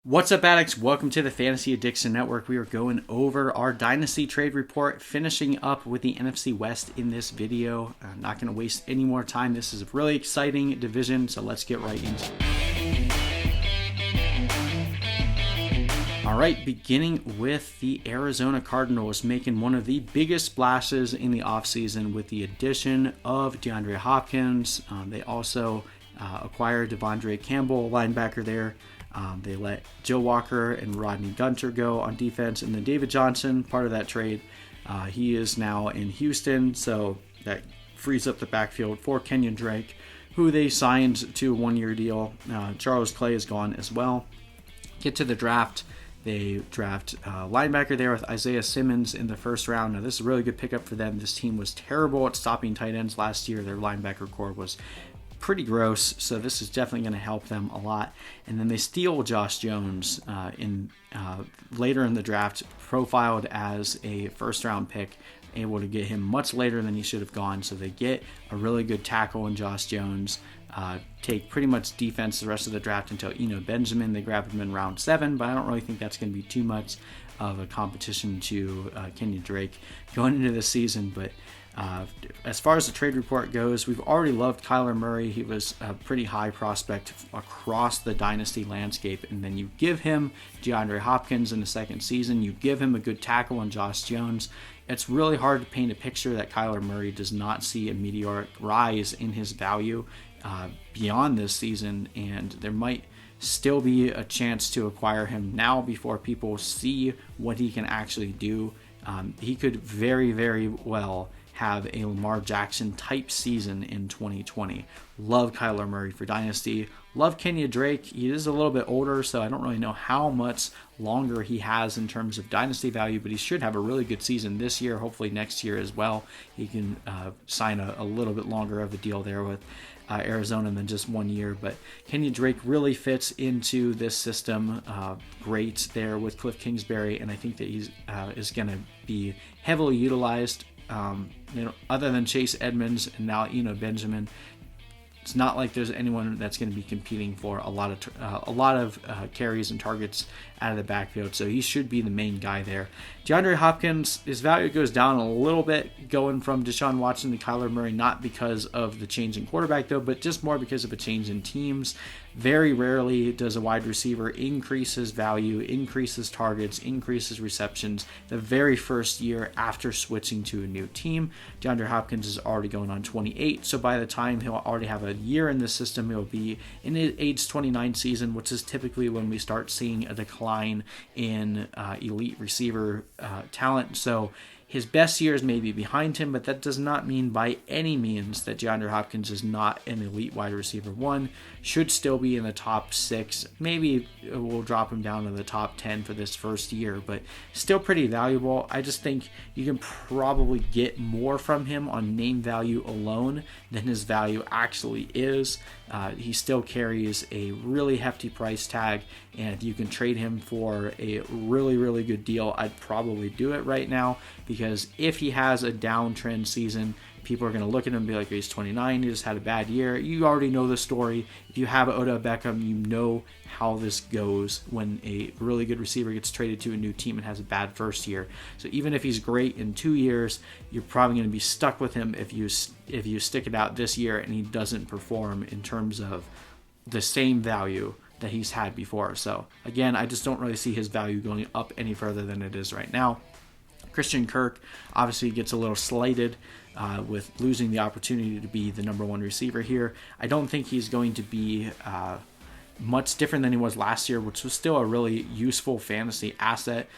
What's up, addicts? Welcome to the Fantasy Addiction Network. We are going over our Dynasty trade report, finishing up with the NFC West in this video. I'm not going to waste any more time. This is a really exciting division, so let's get right into it. All right, beginning with the Arizona Cardinals making one of the biggest splashes in the offseason with the addition of DeAndre Hopkins. They also acquired Devondre Campbell, linebacker there. They let Joe Walker and Rodney Gunter go on defense, and then David Johnson, part of that trade. He is now in Houston, so that frees up the backfield for Kenyon Drake, who they signed to a one-year deal. Charles Clay is gone as well. Get to the draft. They draft linebacker there with Isaiah Simmons in the first round. Now, this is a really good pickup for them. This team was terrible at stopping tight ends last year. Their linebacker core was pretty gross, so this is definitely going to help them a lot. And then they steal Josh Jones later in the draft, profiled as a first-round pick, able to get him much later than he should have gone. So they get a really good tackle in Josh Jones, take pretty much defense the rest of the draft until Benjamin. They grab him in round 7, but I don't really think that's going to be too much of a competition to Kenyon Drake going into the season. But as far as the trade report goes, we've already loved Kyler Murray. He was a pretty high prospect across the Dynasty landscape. And then you give him DeAndre Hopkins in the second season. You give him a good tackle in Josh Jones. It's really hard to paint a picture that Kyler Murray does not see a meteoric rise in his value beyond this season. And there might still be a chance to acquire him now before people see what he can actually do. He could very, very well have a Lamar Jackson type season in 2020. Love Kyler Murray for Dynasty. Love Kenyon Drake. He is a little bit older, so I don't really know how much longer he has in terms of Dynasty value, but he should have a really good season this year, hopefully next year as well. He can sign a little bit longer of a deal there with Arizona than just 1 year. But Kenyon Drake really fits into this system great there with Cliff Kingsbury, and I think that he's is going to be heavily utilized. Other than Chase Edmonds and now Benjamin, it's not like there's anyone that's going to be competing for a lot of carries and targets out of the backfield. So he should be the main guy there. DeAndre Hopkins, his value goes down a little bit going from Deshaun Watson to Kyler Murray, not because of the change in quarterback though, but just more because of a change in teams. Very rarely does a wide receiver increase his value, increase his targets, increase his receptions the very first year after switching to a new team. DeAndre Hopkins is already going on 28, so by the time he'll already have a year in the system, he'll be in his age 29 season, which is typically when we start seeing a decline in elite receiver talent. So his best years may be behind him, but that does not mean by any means that DeAndre Hopkins is not an elite wide receiver. One should still be in the top 6. Maybe we'll drop him down to the top 10 for this first year, but still pretty valuable. I just think you can probably get more from him on name value alone than his value actually is. He still carries a really hefty price tag, and if you can trade him for a really, really good deal, I'd probably do it right now, because if he has a downtrend season, people are going to look at him and be like, he's 29, he just had a bad year. You already know the story. If you have Odell Beckham, you know how this goes when a really good receiver gets traded to a new team and has a bad first year. So even if he's great in 2 years, you're probably going to be stuck with him if you stick it out this year and he doesn't perform in terms of the same value that he's had before. So again, I just don't really see his value going up any further than it is right now. Christian Kirk obviously gets a little slighted with losing the opportunity to be the number 1 receiver here. I don't think he's going to be much different than he was last year, which was still a really useful fantasy asset.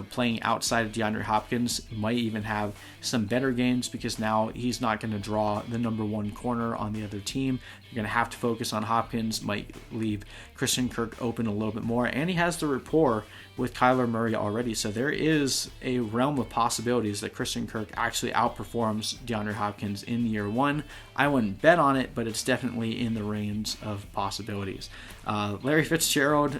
Playing outside of DeAndre Hopkins might even have some better games, because now he's not going to draw the number 1 corner on the other team. You're going to have to focus on Hopkins, might leave Christian Kirk open a little bit more, and he has the rapport with Kyler Murray already, so there is a realm of possibilities that Christian Kirk actually outperforms DeAndre Hopkins in year 1. I wouldn't bet on it, but it's definitely in the range of possibilities. Larry Fitzgerald,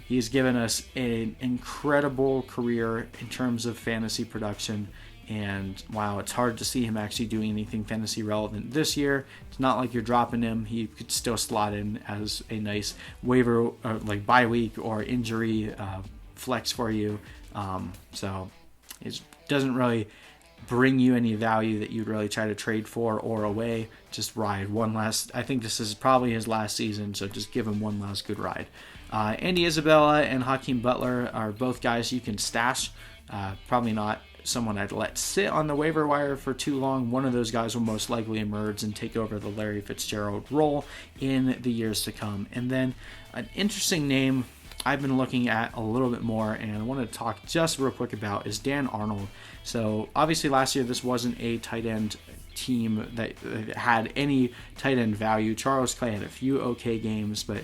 he's given us an incredible career in terms of fantasy production. And while it's hard to see him actually doing anything fantasy relevant this year, it's not like you're dropping him. He could still slot in as a nice waiver, like bye week or injury flex for you. So it doesn't really bring you any value that you'd really try to trade for or away. Just ride one last. I think this is probably his last season, so just give him one last good ride. Andy Isabella and Hakeem Butler are both guys you can stash. Probably not someone I'd let sit on the waiver wire for too long. One of those guys will most likely emerge and take over the Larry Fitzgerald role in the years to come. And then an interesting name I've been looking at a little bit more, and I want to talk just real quick about, is Dan Arnold. So obviously last year this wasn't a tight end team that had any tight end value. Charles Clay had a few okay games, but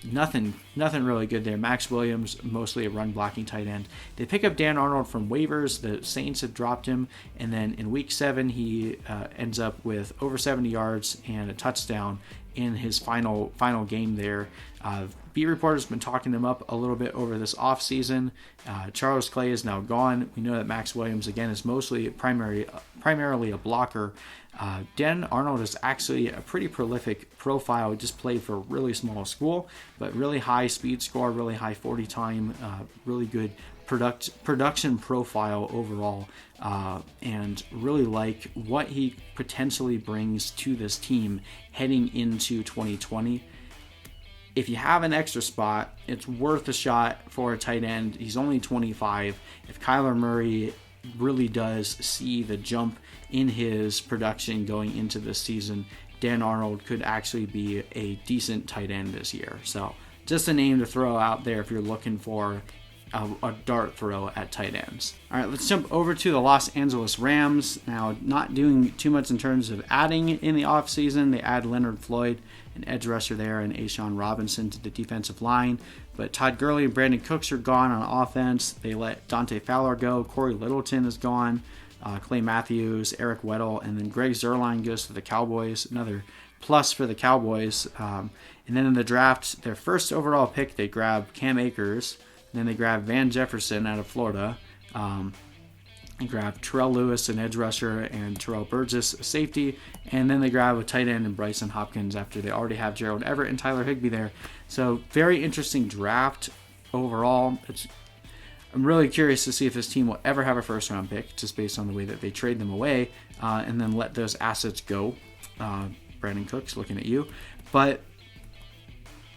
nothing really good there. Max Williams, mostly a run blocking tight end. They pick up Dan Arnold from waivers. The Saints have dropped him, and then in week 7 he ends up with over 70 yards and a touchdown in his final game there. Beat reporters have been talking him up a little bit over this offseason. Charles Clay is now gone. We know that Max Williams, again, is mostly primarily a blocker. Dan Arnold is actually a pretty prolific profile. He just played for a really small school, but really high speed score, really high 40 time, really good production profile overall, and really like what he potentially brings to this team heading into 2020. If you have an extra spot, it's worth a shot for a tight end. He's only 25. If Kyler Murray really does see the jump in his production going into this season, Dan Arnold could actually be a decent tight end this year. So just a name to throw out there if you're looking for a dart throw at tight ends. All right, let's jump over to the Los Angeles Rams. Now, not doing too much in terms of adding in the offseason. They add Leonard Floyd, an edge rusher there, and Ashawn Robinson to the defensive line. But Todd Gurley and Brandon Cooks are gone on offense. They let Dante Fowler go. Corey Littleton is gone. Clay Matthews, Eric Weddle, and then Greg Zuerlein goes to the Cowboys. Another plus for the Cowboys. And then in the draft, their first overall pick, they grab Cam Akers. Then they grab Van Jefferson out of Florida. They grab Terrell Lewis, an edge rusher, and Terrell Burgess, a safety. And then they grab a tight end and Bryson Hopkins after they already have Gerald Everett and Tyler Higbee there. So very interesting draft overall. I'm really curious to see if this team will ever have a first-round pick, just based on the way that they trade them away and then let those assets go. Brandon Cooks, looking at you. But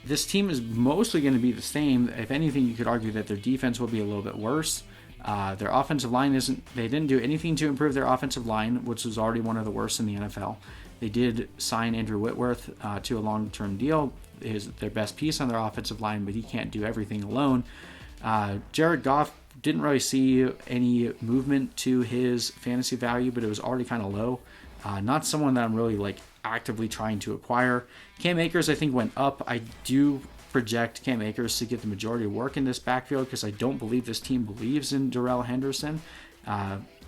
this team is mostly going to be the same. If anything, you could argue that their defense will be a little bit worse. Their offensive line they didn't do anything to improve their offensive line, which was already one of the worst in the NFL. They did sign Andrew Whitworth to a long-term deal. He's their best piece on their offensive line, but he can't do everything alone. Jared Goff didn't really see any movement to his fantasy value, but it was already kind of low. Not someone that I'm really actively trying to acquire. Cam Akers, I think, went up. I do project Cam Akers to get the majority of work in this backfield because I don't believe this team believes in Darrell Henderson.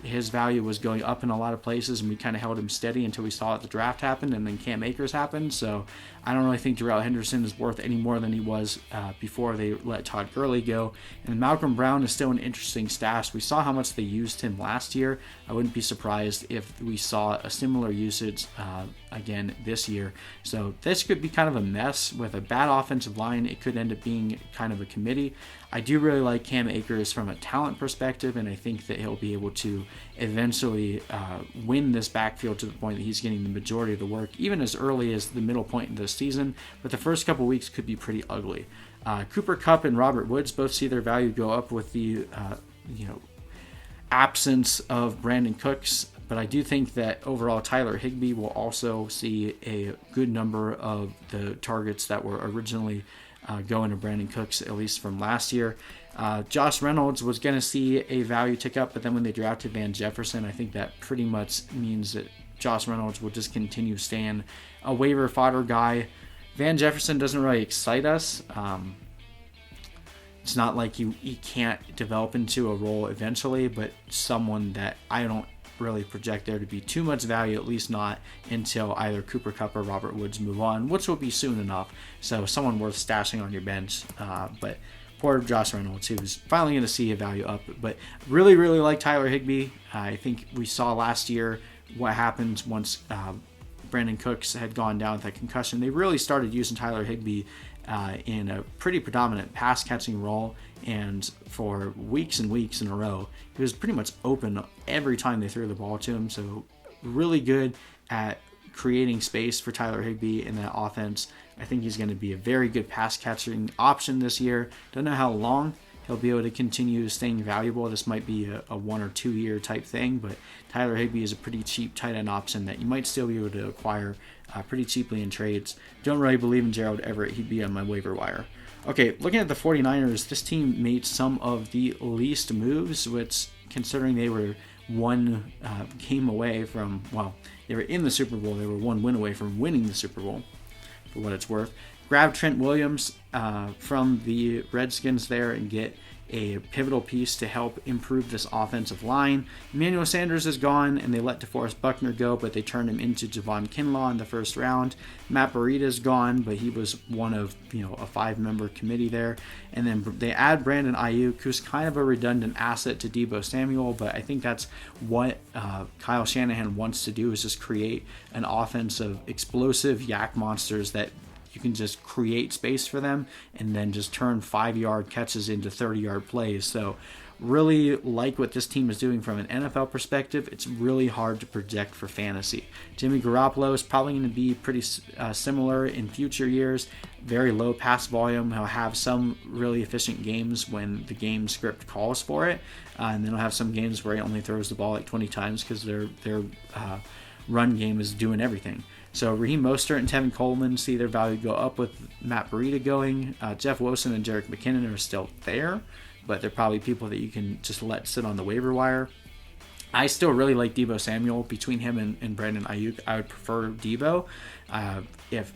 His value was going up in a lot of places, and we kind of held him steady until we saw the draft happen, and then Cam Akers happened. So I don't really think Darrell Henderson is worth any more than he was before they let Todd Gurley go. And Malcolm Brown is still an interesting stash. We saw how much they used him last year. I wouldn't be surprised if we saw a similar usage again this year. So this could be kind of a mess with a bad offensive line. It could end up being kind of a committee. I do really like Cam Akers from a talent perspective, and I think that he'll be able to eventually win this backfield to the point that he's getting the majority of the work, even as early as the middle point in this season. But the first couple weeks could be pretty ugly. Cooper Kupp and Robert Woods both see their value go up with the absence of Brandon Cooks. But I do think that overall Tyler Higbee will also see a good number of the targets that were originally going to Brandon Cooks, at least from last year. Josh Reynolds was going to see a value tick up, but then when they drafted Van Jefferson, I think that pretty much means that Josh Reynolds will just continue staying a waiver fodder guy. Van Jefferson doesn't really excite us. It's not like he can't develop into a role eventually, but someone that I don't really project there to be too much value, at least not until either Cooper Kupp or Robert Woods move on, which will be soon enough. So someone worth stashing on your bench. But poor Josh Reynolds, he was finally going to see a value up. But really, really like Tyler Higbee. I think we saw last year what happened once Brandon Cooks had gone down with that concussion. They really started using Tyler Higbee in a pretty predominant pass catching role, and for weeks and weeks in a row, he was pretty much open every time they threw the ball to him. So really good at creating space for Tyler Higbee in that offense. I think he's going to be a very good pass catching option this year. Don't know how long he'll be able to continue staying valuable. This might be a 1 or 2 year type thing, but Tyler Higbee is a pretty cheap tight end option that you might still be able to acquire pretty cheaply in trades. Don't really believe in Gerald Everett. He'd be on my waiver wire. Okay, looking at the 49ers, this team made some of the least moves, which, considering they were one game away from, well, they were in the Super Bowl. They were one win away from winning the Super Bowl, for what it's worth. Grab Trent Williams from the Redskins there and get a pivotal piece to help improve this offensive line. Emmanuel Sanders is gone, and they let DeForest Buckner go, but they turned him into Javon Kinlaw in the first round. Matt Breida is gone, but he was one of a 5-member committee there. And then they add Brandon Ayuk, who's kind of a redundant asset to Deebo Samuel, but I think that's what Kyle Shanahan wants to do, is just create an offense of explosive yak monsters that you can just create space for them and then just turn 5-yard catches into 30-yard plays. So really like what this team is doing from an NFL perspective. It's really hard to project for fantasy. Jimmy Garoppolo is probably going to be pretty similar in future years. Very low pass volume. He'll have some really efficient games when the game script calls for it. And then he'll have some games where he only throws the ball like 20 times because their run game is doing everything. So Raheem Mostert and Tevin Coleman see their value go up with Matt Breida going. Jeff Wilson and Jerick McKinnon are still there, but they're probably people that you can just let sit on the waiver wire. I still really like Deebo Samuel. Between him and Brandon Ayuk, I would prefer Deebo. If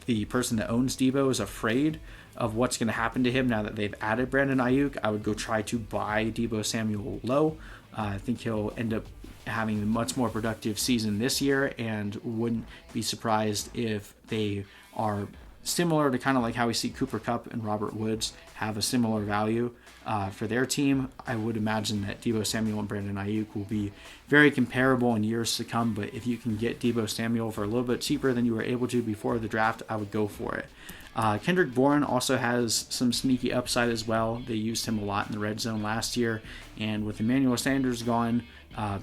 the person that owns Deebo is afraid of what's going to happen to him now that they've added Brandon Ayuk, I would go try to buy Deebo Samuel low. I think he'll end up having a much more productive season this year, and wouldn't be surprised if they are similar to kind of like how we see Cooper Kupp and Robert Woods have a similar value for their team. I would imagine that Deebo Samuel and Brandon Ayuk will be very comparable in years to come, but if you can get Deebo Samuel for a little bit cheaper than you were able to before the draft, I would go for it. Kendrick Bourne also has some sneaky upside as well. They used him a lot in the red zone last year, and with Emmanuel Sanders gone,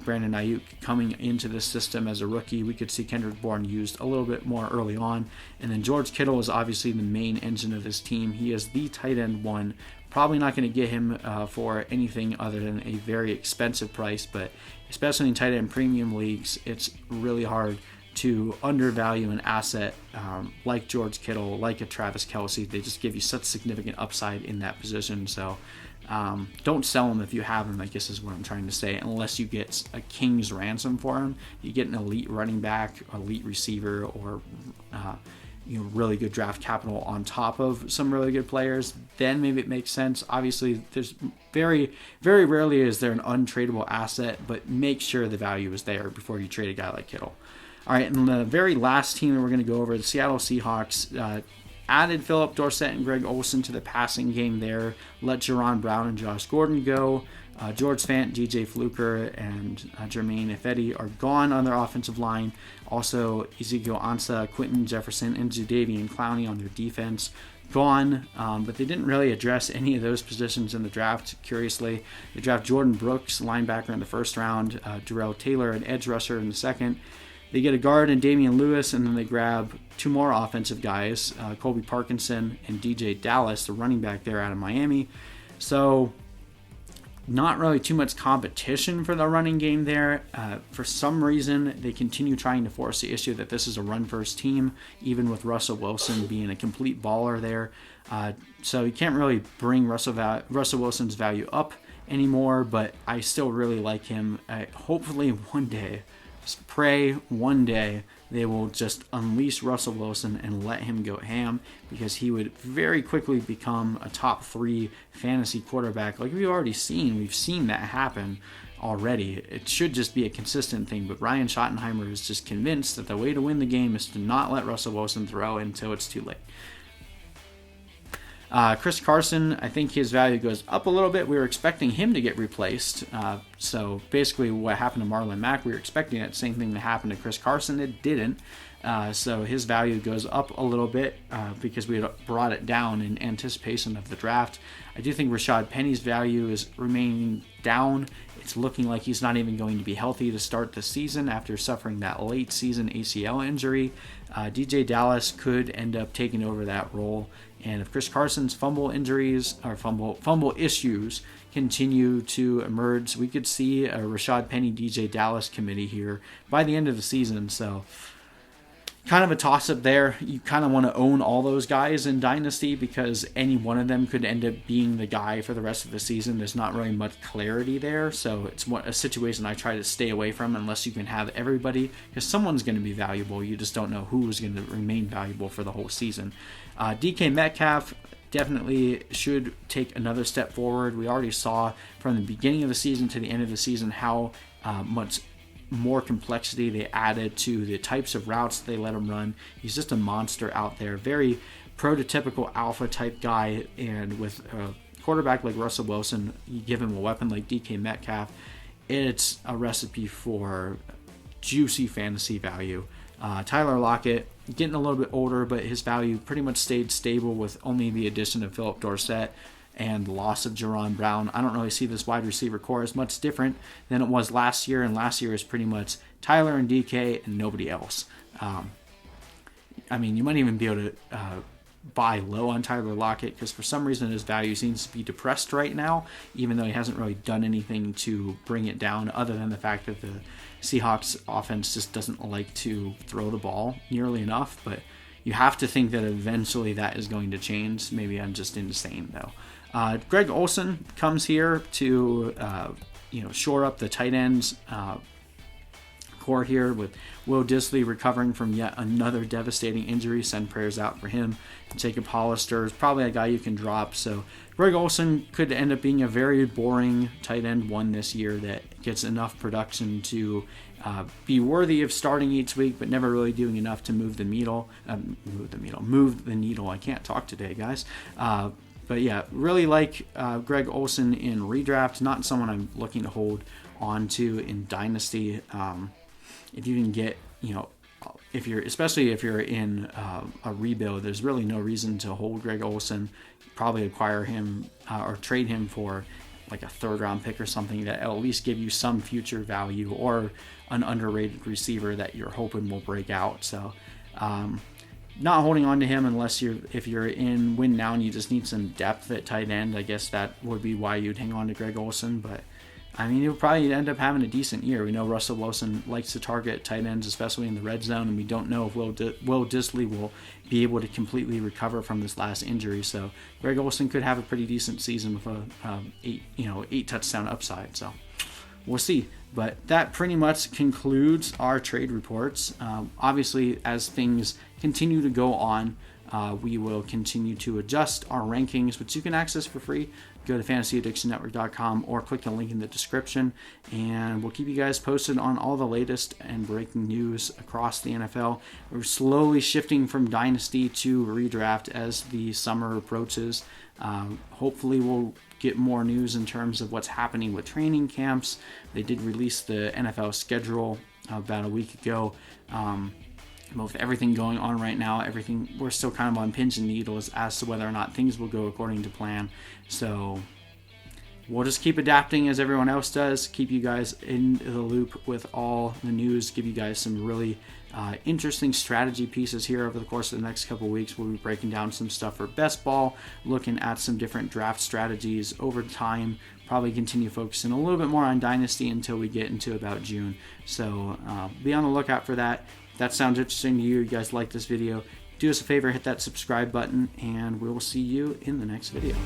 Brandon Ayuk coming into this system as a rookie, we could see Kendrick Bourne used a little bit more early on. And then George Kittle is obviously the main engine of this team. He is the tight end one. Probably not going to get him for anything other than a very expensive price, but especially in tight end premium leagues, it's really hard to undervalue an asset like George Kittle, like a Travis Kelce. They just give you such significant upside in that position. So don't sell him if you have him, I guess is what I'm trying to say, unless you get a king's ransom for him. You get an elite running back, elite receiver, or really good draft capital on top of some really good players, then maybe it makes sense. Obviously, there's very, very rarely is there an untradeable asset, but make sure the value is there before you trade a guy like Kittle. All right, and the very last team that we're going to go over, the Seattle Seahawks, added Philip Dorsett and Greg Olsen to the passing game there, let Jerron Brown and Josh Gordon go. George Fant, DJ Fluker, and Jermaine Ifedi are gone on their offensive line. Also, Ezekiel Ansah, Quentin Jefferson, and Jadeveon Clowney on their defense gone, but they didn't really address any of those positions in the draft, curiously. They draft Jordan Brooks, linebacker, in the first round, Darrell Taylor, an edge rusher, in the second. They get a guard and Damian Lewis, and then they grab two more offensive guys, Colby Parkinson and DJ Dallas, the running back there out of Miami. So not really too much competition for the running game there. For some reason, they continue trying to force the issue that this is a run-first team, even with Russell Wilson being a complete baller there. So you can't really bring Russell Wilson's value up anymore, but I still really like him. Hopefully one day, just pray one day they will just unleash Russell Wilson and let him go ham, because he would very quickly become a top 3 fantasy quarterback. Like we've seen that happen already. It should just be a consistent thing, but Ryan Schottenheimer is just convinced that the way to win the game is to not let Russell Wilson throw until it's too late. Chris Carson, I think his value goes up a little bit. We were expecting him to get replaced. So basically what happened to Marlon Mack, we were expecting that same thing to happen to Chris Carson. It didn't. So his value goes up a little bit because we had brought it down in anticipation of the draft. I do think Rashad Penny's value is remaining down. It's looking like he's not even going to be healthy to start the season after suffering that late season ACL injury. DJ Dallas could end up taking over that role. And if Chris Carson's fumble injuries or fumble issues continue to emerge, we could see a Rashad Penny DJ Dallas committee here by the end of the season. So kind of a toss-up there. You kind of want to own all those guys in Dynasty because any one of them could end up being the guy for the rest of the season. There's not really much clarity there, so it's a situation I try to stay away from unless you can have everybody, because someone's going to be valuable. You just don't know who is going to remain valuable for the whole season. DK Metcalf definitely should take another step forward. We already saw from the beginning of the season to the end of the season how much more complexity they added to the types of routes they let him run. He's just a monster out there, very prototypical alpha type guy, and with a quarterback like Russell Wilson, you give him a weapon like DK Metcalf, it's a recipe for juicy fantasy value. Tyler Lockett, getting a little bit older, but his value pretty much stayed stable with only the addition of Philip Dorsett and the loss of Jerron Brown. I don't really see this wide receiver core as much different than it was last year, and last year is pretty much Tyler and DK and nobody else. I mean, you might even be able to buy low on Tyler Lockett because for some reason his value seems to be depressed right now, even though he hasn't really done anything to bring it down other than the fact that the Seahawks offense just doesn't like to throw the ball nearly enough. But you have to think that eventually that is going to change. Maybe I'm just insane though. Greg Olsen comes here to shore up the tight ends core here with Will Dissly recovering from yet another devastating injury. Send prayers out for him. Jacob Hollister is probably a guy you can drop. So Greg Olsen could end up being a very boring tight end one this year that gets enough production to be worthy of starting each week, but never really doing enough to move the needle. I can't talk today, guys. But yeah, really like Greg Olsen in redraft. Not someone I'm looking to hold on to in Dynasty. If you can get, especially if you're in a rebuild, there's really no reason to hold Greg Olsen. Probably acquire him or trade him for like a third-round pick or something that at least give you some future value, or an underrated receiver that you're hoping will break out. So not holding on to him unless if you're in win now and you just need some depth at tight end. I guess that would be why you'd hang on to Greg Olsen. But I mean, he'll probably end up having a decent year. We know Russell Wilson likes to target tight ends, especially in the red zone, and we don't know if Will Dissly will be able to completely recover from this last injury. So Greg Olsen could have a pretty decent season with a 8 touchdown upside. So we'll see. But that pretty much concludes our trade reports. Obviously, as things continue to go on, we will continue to adjust our rankings, which you can access for free. Go to fantasyaddictionnetwork.com or click the link in the description, and we'll keep you guys posted on all the latest and breaking news across the NFL. We're slowly shifting from Dynasty to redraft as the summer approaches. Hopefully we'll get more news in terms of what's happening with training camps. They did release the NFL schedule about a week ago. With everything going on right now, we're still kind of on pins and needles as to whether or not things will go according to plan. So we'll just keep adapting as everyone else does, keep you guys in the loop with all the news, give you guys some really interesting strategy pieces here over the course of the next couple of weeks. We'll be breaking down some stuff for best ball, looking at some different draft strategies over time, probably continue focusing a little bit more on Dynasty until we get into about June. So be on the lookout for that. If that sounds interesting to you, you guys like this video, do us a favor, hit that subscribe button, and we'll see you in the next video.